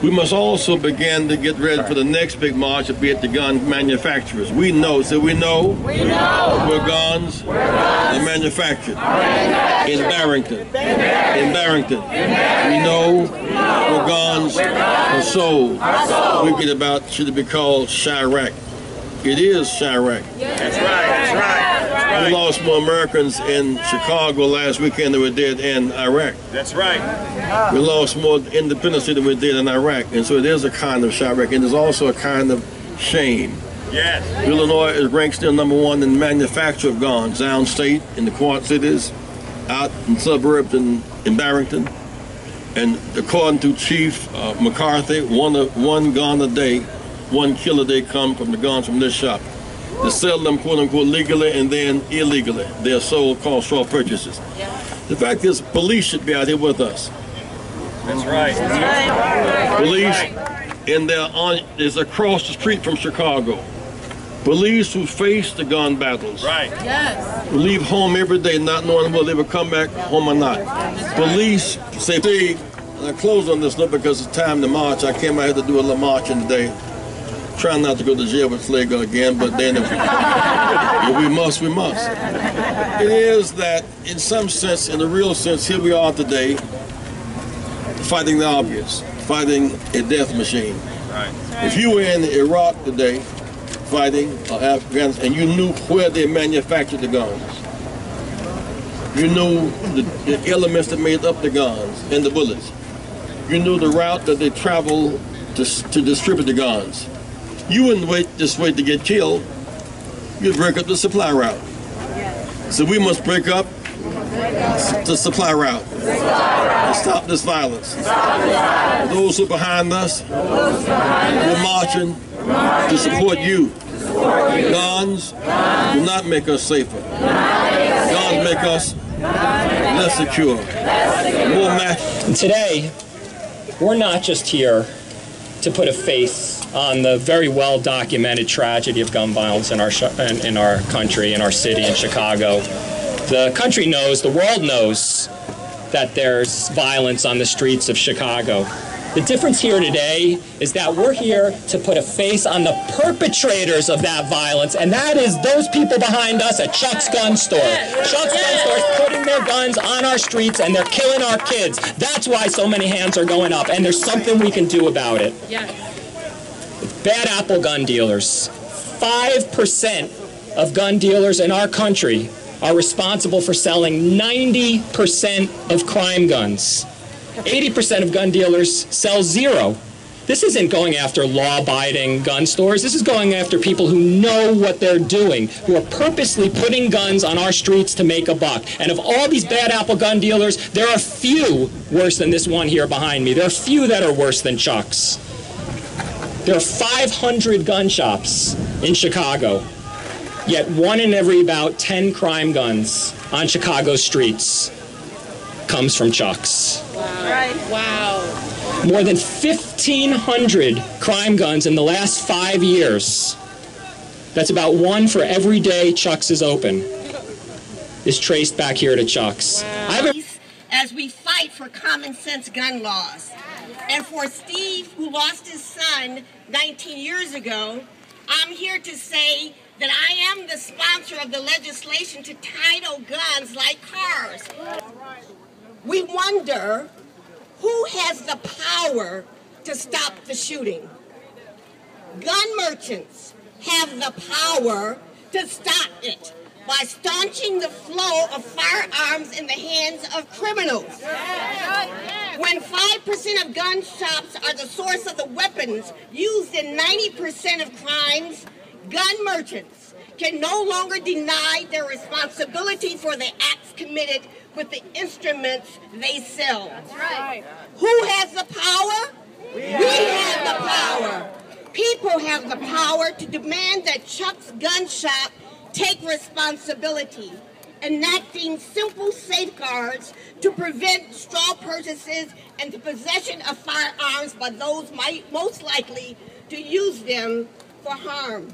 We must also begin to get ready for the next big march to be at the gun manufacturers. We know, where guns are manufactured. In Barrington. We know where guns are sold. We get about, should it be called Chirac? It is Chirac. That's right. We lost more Americans in Chicago last weekend than we did in Iraq. That's right. We lost more independence than we did in Iraq. And so it is a kind of Chirac, and there's also a kind of shame. Yes. Illinois is ranked still #1 in manufacture of guns, downstate in the Quad Cities, out in suburbs in Barrington. And according to Chief McCarthy, one gun a day, 1 kill a day come from the guns from this shop. They sell them, quote unquote, legally and then illegally. They're sold, called straw purchases. The fact is, police should be out here with us. That's right. Police, is across the street from Chicago. Police who face the gun battles. Right. Yes. Who leave home every day not knowing whether they will come back home or not. Police say, and I close on this note because it's time to march. I came out here to do a little marching today. Trying not to go to jail with Slager again, but then if we must. It is that, in some sense, in the real sense, here we are today, fighting the obvious, fighting a death machine. Right. If you were in Iraq today, fighting Afghanistan, and you knew where they manufactured the guns, you knew the elements that made up the guns and the bullets, you knew the route that they traveled to distribute the guns, you wouldn't just wait to get killed. You'd break up the supply route. So we must break up the supply route and stop this violence. Those who are behind us, we're marching to support you. Guns do not make us safer. Guns make us less secure, more massive. Today, we're not just here to put a face on the very well-documented tragedy of gun violence in our country, in our city, in Chicago. The country knows, the world knows, that there's violence on the streets of Chicago. The difference here today is that we're here to put a face on the perpetrators of that violence, and that is those people behind us at Chuck's Gun Store. Chuck's Gun Store is putting their guns on our streets, and they're killing our kids. That's why so many hands are going up, and there's something we can do about it. Bad apple gun dealers. 5% of gun dealers in our country are responsible for selling 90% of crime guns. 80% of gun dealers sell zero. This isn't going after law-abiding gun stores. This is going after people who know what they're doing, who are purposely putting guns on our streets to make a buck. And of all these bad apple gun dealers, there are few worse than this one here behind me. There are few that are worse than Chuck's. There are 500 gun shops in Chicago, yet 1 in every about 10 crime guns on Chicago streets comes from Chuck's. Wow. More than 1,500 crime guns in the last 5 years. That's about 1 for every day Chuck's is open. Is traced back here to Chuck's. As we fight for common sense gun laws. And for Steve, who lost his son 19 years ago, I'm here to say that I am the sponsor of the legislation to title guns like cars. We wonder who has the power to stop the shooting. Gun merchants have the power to stop it by staunching the flow of firearms in the hands of criminals. When 5% of gun shops are the source of the weapons used in 90% of crimes, gun merchants can no longer deny their responsibility for the acts committed with the instruments they sell. That's right. Who has the power? We have the power. People have the power to demand that Chuck's Gun Shop take responsibility, enacting simple safeguards to prevent straw purchases and the possession of firearms by those most likely to use them for harm.